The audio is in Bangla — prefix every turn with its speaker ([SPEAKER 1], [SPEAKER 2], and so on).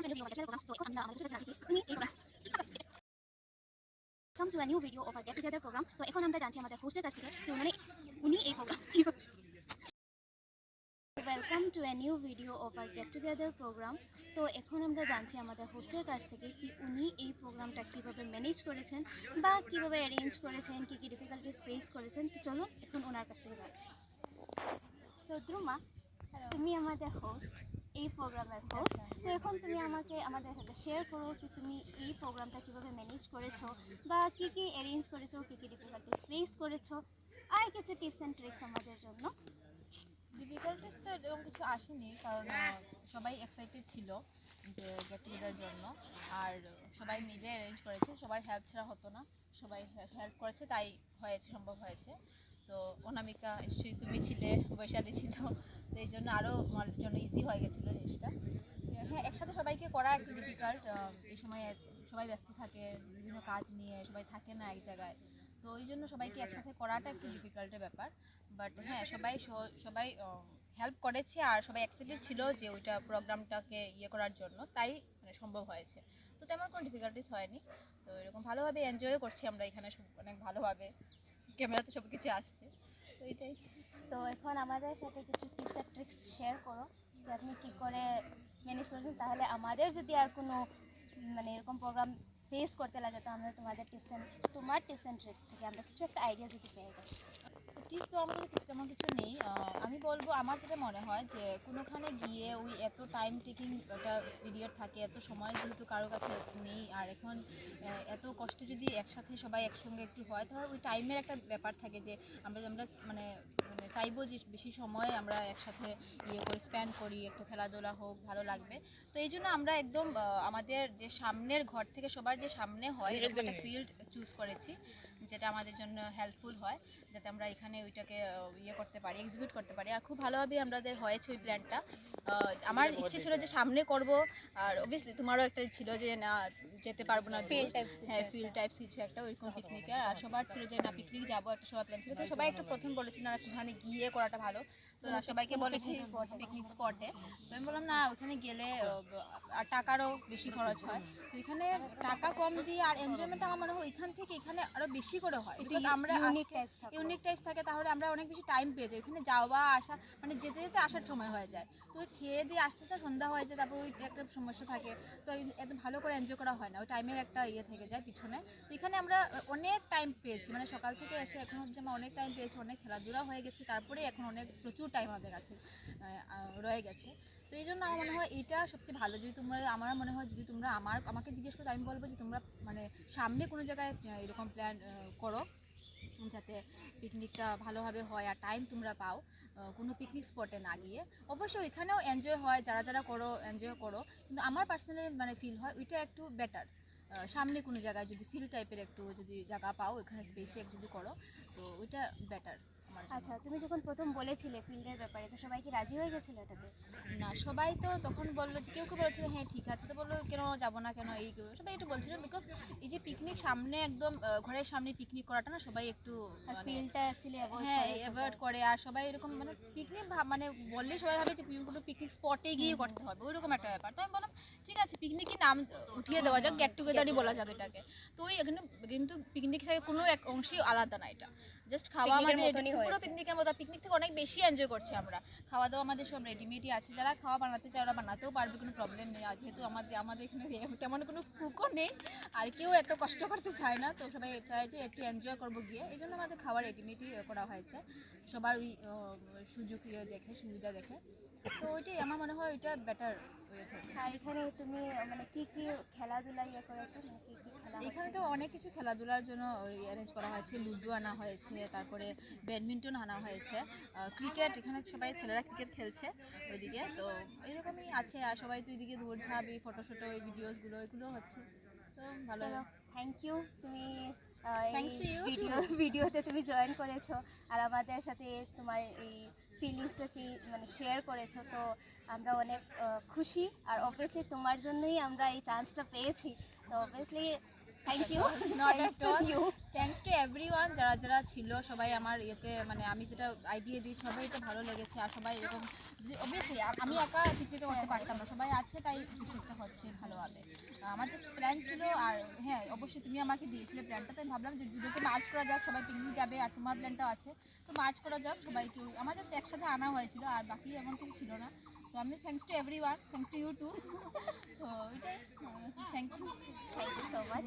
[SPEAKER 1] Welcome to a new video of our get together program. तो এখন আমরা জানছি আমাদের হোস্টের কাছ থেকে যে উনি এই programme welcome to a new video of our get together programme. তো এখন আমরা জানছি আমাদের হোস্টের কাছ থেকে কি উনি এই প্রোগ্রামটা কীভাবে ম্যানেজ করেছেন বা কীভাবে অ্যারেঞ্জ করেছেন, কী কী ডিফিকাল্টিস ফেস করেছেন। তো চলো এখন ওনার কাছ থেকে যাচ্ছি। সো ধ্রুমা, তুমি আমাদের হোস্ট, এই প্রোগ্রামের হোস্ট। তো এখন তুমি আমাকে আমাদের সাথে শেয়ার করো কি তুমি এই প্রোগ্রামটা কীভাবে ম্যানেজ করেছো বা কী কী অ্যারেঞ্জ করেছো, কী কী ডিফিকাল্টিস ফেস করেছো, আর কিছু টিপস অ্যান্ড ট্রিক্স আমাদের জন্য।
[SPEAKER 2] ডিফিকাল্টিস তো এরকম কিছু আসেনি, কারণ সবাই এক্সাইটেড ছিল যে গেট টুগেদার জন্য, আর সবাই মিলে অ্যারেঞ্জ করেছে, সবার হেল্প ছাড়া হতো না, সবাই হেল্প করেছে, তাই হয়েছে, সম্ভব হয়েছে। তো অনামিকা নিশ্চয়ই তুমি ছিলে, বৈশালী ছিল, তো এই জন্য আরও আমার জন্য ইজি হয়ে গেছিলো জিনিসটা। হ্যাঁ, একসাথে সবাইকে করা একটু ডিফিকাল্ট, এই সময় সবাই ব্যস্ত থাকে বিভিন্ন কাজ নিয়ে, সবাই থাকে না এক জায়গায়, তো ওই জন্য সবাইকে একসাথে করাটা একটু ডিফিকাল্টের ব্যাপার। বাট হ্যাঁ, সবাই হেল্প করেছে, আর সবাই এক্সাইটেড ছিল যে ওইটা প্রোগ্রামটাকে করার জন্য, তাই মানে সম্ভব হয়েছে। তো তেমন কোনো ডিফিকাল্টিস হয়নি, তো এরকম ভালোভাবে এনজয়ও করছি আমরা এখানে, অনেক ভালোভাবে ক্যামেরাতে সব কিছু আসছে, তো এইটাই।
[SPEAKER 1] তো এখন আমাদের সাথে কিছু টিপস অ্যান্ড ট্রিক্স শেয়ার করো যে আপনি কী করে ম্যানেজ করেছেন, তাহলে আমাদের যদি আর কোনো মানে এরকম প্রোগ্রাম ফেস করতে লাগে তো আমরা তোমার টিপস অ্যান্ড ট্রিক্স থেকে আমরা কিছু একটা আইডিয়া যদি পেয়ে যাই।
[SPEAKER 2] টিপস তো আমার কাছে তেমন কিছু নেই। আমি বলবো আমার যেটা মনে হয় যে কোনোখানে গিয়ে ওই এত টাইম টেকিং একটা পিরিয়ড থাকে, এত সময় যেহেতু কারো কাছে নেই, আর এখন এত কষ্ট যদি একসাথে সবাই একসঙ্গে একটু হয়, তাহলে ওই টাইমের একটা ব্যাপার থাকে যে আমরা মানে মানে চাইবো যে বেশি সময় আমরা একসাথে করে স্পেন্ড করি, একটু খেলাধুলা হোক, ভালো লাগবে। তো এই জন্য আমরা একদম আমাদের যে সামনের ঘর থেকে সবার যে সামনে হয় এরকম একটা ফিল্ড চুজ করেছি, যেটা আমাদের জন্য হেল্পফুল হয়, যাতে আমরা এখানে ওইটাকে করতে পারি, এক্সিকিউট করতে পারি। আর খুব ভালোভাবে আমাদের হয়েছে ওই প্ল্যানটা। আমার ইচ্ছে ছিল যে সামনে করব, আর অবভিয়াসলি তোমারও একটা ছিল যে না যেতে পারবো না, হ্যাঁ ফিল্ড টাইপস কিছু একটা ওইরকম পিকনিকে, আর সবার ছিল যে না পিকনিক যাবো, একটা সবার প্ল্যান ছিল। তো সবাই একটু প্রথম বলেছিল না ওখানে গিয়ে করাটা ভালো, তো সবাইকে বলেছি পিকনিক স্পটে। তো আমি বললাম না ওখানে গেলে আর টাকারও বেশি খরচ হয়, তো এখানে টাকা কম দিয়ে আর এনজয়মেন্ট আমার মনে হয় ওইখান থেকে এখানে আরো বেশি করে হয়, বিকজ আমরা ইউনিক টাইপস থাকে, তাহলে আমরা অনেক বেশি টাইম পেয়ে যাই ওখানে যাওয়া আসা, মানে যেতে যেতে আসার সময় হয়ে যায়, তো ওই খেয়ে দিয়ে আসতে আসতে সন্ধ্যা হয়ে যায়, তারপর ওই একটা সমস্যা থাকে, তো এত ভালো করে এনজয় করা হয় না, ওই টাইমের একটা থেকে যায় পিছনে। তো এখানে আমরা অনেক টাইম পেয়েছি, মানে সকাল থেকে এসে এখন অবধি আমরা অনেক টাইম পেয়েছি, অনেক খেলাধুলা হয়ে গেছে, তারপরে এখন প্রচুর টাইম আমাদের কাছে রয়ে গেছে। তো এই জন্য আমার মনে হয় এটা সবচেয়ে ভালো। যদি তোমরা, আমার মনে হয় যদি তোমরা আমাকে জিজ্ঞেস করো, আমি বলবো যে তোমরা মানে সামনে কোনো জায়গায় এরকম প্ল্যান করো, যাতে পিকনিকটা ভালোভাবে হয় আর টাইম তোমরা পাও, কোনো পিকনিক স্পটে না গিয়ে। অবশ্যই ওইখানেও এনজয় হয়, যারা যারা করো এনজয় করো, কিন্তু আমার পার্সোনালি মানে ফিল হয় ওইটা একটু বেটার, সামনে কোনো জায়গায় যদি ফিল্ড টাইপের একটু যদি জায়গা পাও, ওইখানে স্পেসে যদি করো, তো ওইটা বেটার।
[SPEAKER 1] আচ্ছা, তুমি যখন প্রথম বলেছিলে ফিল্ডের ব্যাপারে, তো সবাই কি রাজি হয়ে গেছিলো এটাতে?
[SPEAKER 2] না, সবাই তো তখন বললো যে কেউ কেউ বলেছিল হ্যাঁ ঠিক আছে, তো বললো কেন যাবো না কেন, এই সবাই একটু বলছিল, বিকজ এই যে পিকনিক সামনে একদম ঘরের সামনে পিকনিক করাটা না সবাই একটু
[SPEAKER 1] ফিল্ডটা অ্যাকচুয়ালি
[SPEAKER 2] হ্যাঁ অ্যাভয়েড করে, আর সবাই এরকম মানে পিকনিক মানে বললে সবাই ভাবে যে কোনো পিকনিক স্পটে গিয়ে করতে হবে, ওইরকম একটা ব্যাপার। তো আমি বললাম ঠিক আছে পিকনিকই নাম উঠিয়ে দেওয়া যাক, গেট টুগেদারই বলা যাক এটাকে। তো ওই এখানে কিন্তু পিকনিক থেকে কোনো এক অংশেই আলাদা না, এটা জাস্ট খাওয়া আমাদের পুরো পিকনিকের মতো, পিকনিক থেকে অনেক বেশি এনজয় করছি আমরা। খাওয়া দাওয়া আমাদের সব রেডিমেডই আছে, যারা খাওয়া বানাতে চায় ওরা বানাতেও পারবে, কোনো প্রবলেম নেই। আর যেহেতু আমাদের এখানে তেমন কোনো কুকও নেই, আর কেউ একটা কষ্ট করতে চায় না, তো সবাই চায় যে একটু এনজয় করবো গিয়ে, এই জন্য আমাদের খাওয়ার রেডিমেডই করা হয়েছে, সবার ওই সুযোগ দেখে, সুবিধা দেখে। তো ওইটাই আমার মনে হয় ওইটা বেটার।
[SPEAKER 1] আর এখানে তুমি মানে কি কি খেলাধুলা করেছো, মানে কি কি খেলা?
[SPEAKER 2] এখানে তো অনেক কিছু খেলাধুলার জন্য অ্যারেঞ্জ করা হয়েছে, লুডো আনা হয়েছে, তারপরে ব্যাডমিন্টন আনা হয়েছে, ক্রিকেট, এখানে সবাই ছেলেরা ক্রিকেট খেলছে ওইদিকে, তো এইরকমই আছে। আর সবাই তো এইদিকে দৌড়ঝাঁপ, এই ফটোশুটো, এই ভিডিওসগুলো এগুলো হচ্ছে, তো ভালো।
[SPEAKER 1] থ্যাংক ইউ, তুমি ভিডিওতে তুমি জয়েন করেছো আর আমাদের সাথে তোমার এই ফিলিংসটা মানে শেয়ার করেছো, তো আমরা অনেক খুশি। আর অবভিয়াসলি তোমার জন্যই আমরা এই চান্সটা পেয়েছি, তো obviously thank you
[SPEAKER 2] Not
[SPEAKER 1] thanks
[SPEAKER 2] at
[SPEAKER 1] to
[SPEAKER 2] all.
[SPEAKER 1] You.
[SPEAKER 2] Thanks to everyone, যারা যারা ছিল সবাই আমার ইয়েতে, মানে আমি যেটা আইডিয়া দিই সবাই তো ভালো লেগেছে। আর সবাই এরকম অবভিয়াসলি আমি একা পিকনিকটা করতে পারতাম না, সবাই আছে তাই পিকনিকটা হচ্ছে ভালোভাবে। আমার জাস্ট প্ল্যান ছিল। আর হ্যাঁ, অবশ্যই তুমি আমাকে দিয়েছিলে প্ল্যানটা, তো আমি ভাবলাম যে দুটোকে মার্চ করা যাক, সবাই পিকনিক যাবে আর তোমার প্ল্যানটাও আছে, তো মার্চ করা যাক সবাইকে। আমার জাস্ট একসাথে আনা হয়েছিল, আর বাকি এমন কিছু ছিল না। তো আমি thanks to everyone, thanks to you too. তো এটাই, thank you.
[SPEAKER 1] Thank you so much.